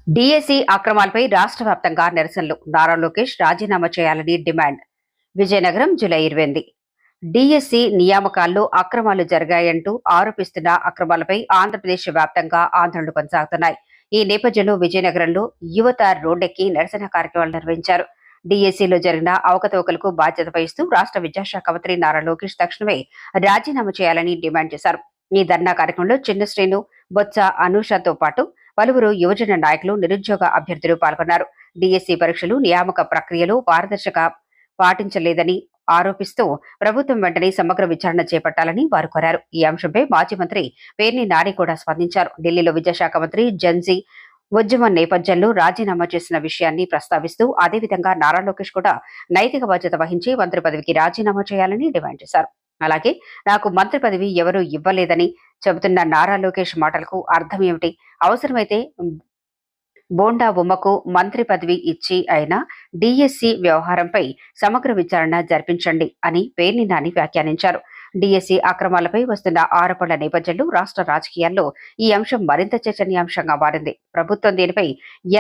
DSC అక్రమాలపై రాష్ట్ర వ్యాప్తంగా నిరసనలు. నారా లోకేష్ రాజీనామా చేయాలని డిమాండ్. విజయనగరం జూలై 28. డిఎస్సి నియామకాల్లో అక్రమాలు జరిగాయంటూ ఆరోపిస్తున్న అక్రమాలపై ఆంధ్రప్రదేశ్ వ్యాప్తంగా ఆందోళనలు కొనసాగుతున్నాయి. ఈ నేపథ్యంలో విజయనగరంలో యువత రోడ్డెక్కి నిరసన కార్యక్రమాలు నిర్వహించారు. డిఎస్సిలో జరిగిన అవకతవకలకు బాధ్యత వహిస్తూ రాష్ట్ర విద్యాశాఖ మంత్రి నారా లోకేష్ తక్షణమే రాజీనామా చేయాలని డిమాండ్ చేశారు. ఈ ధర్నా కార్యక్రమంలో చిన్న శ్రీను, బొత్స అనూషతో పాటు పలువురు యువజన నాయకులు, నిరుద్యోగ అభ్యర్థులు పాల్గొన్నారు. డిఎస్సి పరీక్షలు నియామక ప్రక్రియలో పారదర్శక పాటించలేదని ఆరోపిస్తూ ప్రభుత్వం వెంటనే సమగ్ర విచారణ చేపట్టాలని వారు కోరారు. ఈ అంశంపై మాజీ మంత్రి పేర్ని నాని కూడా స్పందించారు. ఢిల్లీలో విద్యాశాఖ మంత్రి జన్జీ ఉద్యమం నేపథ్యంలో రాజీనామా చేసిన విషయాన్ని ప్రస్తావిస్తూ అదేవిధంగా నారా లోకేష్ కూడా నైతిక బాధ్యత వహించి మంత్రి పదవికి రాజీనామా చేయాలని డిమాండ్ చేశారు. అలాగే నాకు మంత్రి పదవి ఎవరూ ఇవ్వలేదని చెబుతున్న నారా లోకేష్ మాటలకు అర్థం ఏమిటి? అవసరమైతే బోండా బొమ్మకు మంత్రి పదవి ఇచ్చి అయినా డిఎస్సి వ్యవహారంపై సమగ్ర విచారణ జరిపించండి అని పేర్ని నాని వ్యాఖ్యానించారు. డిఎస్సి అక్రమాలపై వస్తున్న ఆరోపణల నేపథ్యంలో రాష్ట్ర రాజకీయాల్లో ఈ అంశం మరింత చర్చనీయాంశంగా మారింది. ప్రభుత్వం దీనిపై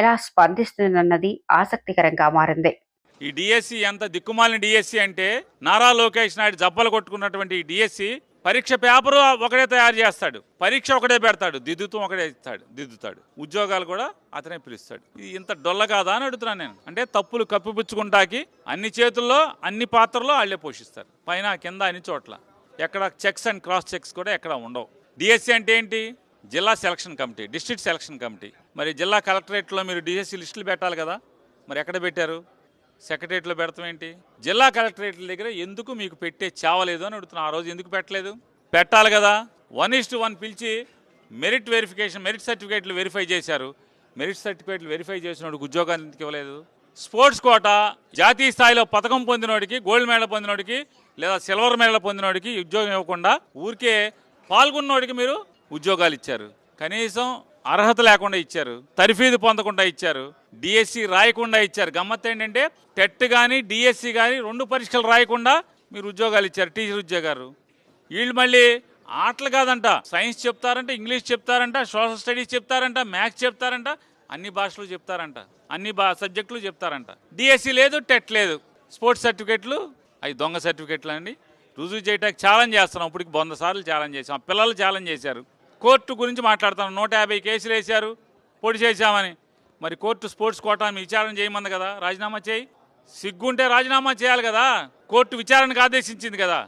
ఎలా స్పందిస్తుందన్నది ఆసక్తికరంగా మారింది. ఈ డిఎస్సి ఎంత దిక్కుమాలిన డిఎస్సి అంటే నారా లోకేష్ నాయుడు జబ్బలు కొట్టుకున్నటువంటి ఈ డిఎస్సి పరీక్ష పేపరు ఒకడే తయారు చేస్తాడు, పరీక్ష ఒకటే పెడతాడు, దిద్దుతూ ఒకటే దిద్దుతాడు, ఉద్యోగాలు కూడా అతనే పిలుస్తాడు. ఇది ఇంత డొల్ల కాదా అని అడుగుతున్నాను నేను. అంటే తప్పులు కప్పిపుచ్చుకుంటాకి అన్ని చేతుల్లో అన్ని పాత్రలో వాళ్ళే పోషిస్తారు, పైన కింద అన్ని చోట్ల. ఎక్కడ చెక్స్ అండ్ క్రాస్ చెక్స్ కూడా ఎక్కడ ఉండవు. డిఎస్సి అంటే ఏంటి? జిల్లా selection committee, district selection committee. మరి జిల్లా కలెక్టరేట్లో మీరు డిఎస్సి లిస్టులు పెట్టాలి కదా, మరి ఎక్కడ పెట్టారు? సెక్రటరియట్లో పెడతాం ఏంటి? జిల్లా కలెక్టరేట్ల దగ్గర ఎందుకు మీకు పెట్టే చావలేదు అని అడుగుతున్నా. ఆ రోజు ఎందుకు పెట్టలేదు? పెట్టాలి కదా. 1:1 పిలిచి మెరిట్ వెరిఫికేషన్, మెరిట్ సర్టిఫికేట్లు వెరిఫై చేశారు. మెరిట్ సర్టిఫికేట్లు వెరిఫై చేసినోడికి ఉద్యోగాలు ఎందుకు ఇవ్వలేదు? స్పోర్ట్స్ కోటా జాతీయ స్థాయిలో పథకం పొందినోడికి, గోల్డ్ మెడల్ పొందినోడికి లేదా సిల్వర్ మెడల్ పొందినోడికి ఉద్యోగం ఇవ్వకుండా ఊరికే పాల్గొన్నోడికి మీరు ఉద్యోగాలు ఇచ్చారు. కనీసం అర్హత లేకుండా ఇచ్చారు, తరఫీదు పొందకుండా ఇచ్చారు, డిఎస్సి రాయకుండా ఇచ్చారు. గమ్మత్ ఏంటంటే టెట్ కానీ డిఎస్సి కానీ 2 పరీక్షలు రాయకుండా మీరు ఉద్యోగాలు ఇచ్చారు, టీచర్ ఉద్యోగాలు. వీళ్ళు మళ్ళీ ఆటలు కాదంట, సైన్స్ చెప్తారంట, ఇంగ్లీష్ చెప్తారంట, సోషల్ స్టడీస్ చెప్తారంట, మ్యాథ్స్ చెప్తారంట, అన్ని భాషలు చెప్తారంట, అన్ని సబ్జెక్టులు చెప్తారంట. డిఎస్సి లేదు, టెట్ లేదు. స్పోర్ట్స్ సర్టిఫికెట్లు అవి దొంగ సర్టిఫికెట్లు అండి. రుజువు చేయడానికి ఛాలెంజ్ చేస్తున్నాం. ఇప్పటికి 100 సార్లు ఛాలెంజ్ చేసాం. పిల్లలు ఛాలెంజ్ చేశారు. కోర్టు గురించి మాట్లాడుతాను. 150 కేసులు వేశారు, పొడి చేశామని. మరి కోర్టు స్పోర్ట్స్ కోటాను విచారణ చేయమంది కదా, రాజీనామా చేయి. సిగ్గుంటే రాజీనామా చేయాలి కదా. కోర్టు విచారణకు ఆదేశించింది కదా.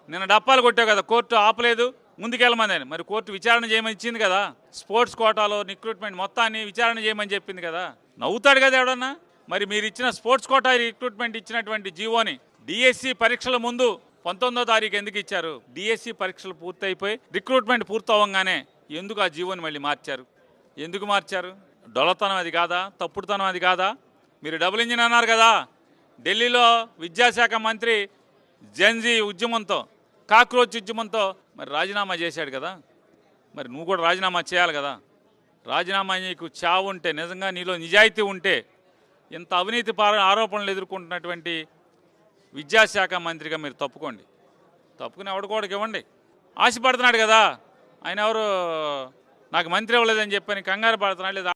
నిన్న డప్పాలు కొట్టావు కదా, కోర్టు ఆపలేదు, ముందుకెళ్ళమని. మరి కోర్టు విచారణ చేయమని ఇచ్చింది కదా. స్పోర్ట్స్ కోటాలో రిక్రూట్మెంట్ మొత్తాన్ని విచారణ చేయమని చెప్పింది కదా. నవ్వుతాడు కదా ఎవడన్నా. మరి మీరు ఇచ్చిన స్పోర్ట్స్ కోటా రిక్రూట్మెంట్ ఇచ్చినటువంటి జీవోని డిఎస్సి పరీక్షల ముందు 19వ తారీఖు ఎందుకు ఇచ్చారు? డిఎస్సి పరీక్షలు పూర్తయిపోయి రిక్రూట్మెంట్ పూర్తవగానే ఎందుకు ఆ జీవోని మళ్ళీ మార్చారు? ఎందుకు మార్చారు? డొల్లతనం అది కాదా? తప్పుడుతనం అది కాదా? మీరు డబుల్ ఇంజిన్ అన్నారు కదా. ఢిల్లీలో విద్యాశాఖ మంత్రి జన్జీ ఉద్యమంతో, కాక్రోచ్ ఉద్యమంతో మరి రాజీనామా చేశాడు కదా. మరి నువ్వు కూడా రాజీనామా చేయాలి కదా. రాజీనామా నీకు చావు ఉంటే, నిజంగా నీలో నిజాయితీ ఉంటే, ఇంత అవినీతి ఆరోపణలు ఎదుర్కొంటున్నటువంటి విద్యాశాఖ మంత్రిగా మీరు తప్పుకోండి. తప్పుకుని ఎవడికోడికి ఇవ్వండి. ఆశపడుతున్నాడు కదా ఆయన. ఎవరు నాకు మంత్రి ఇవ్వలేదని చెప్పని కంగారు పడుతున్నాడు లేదా?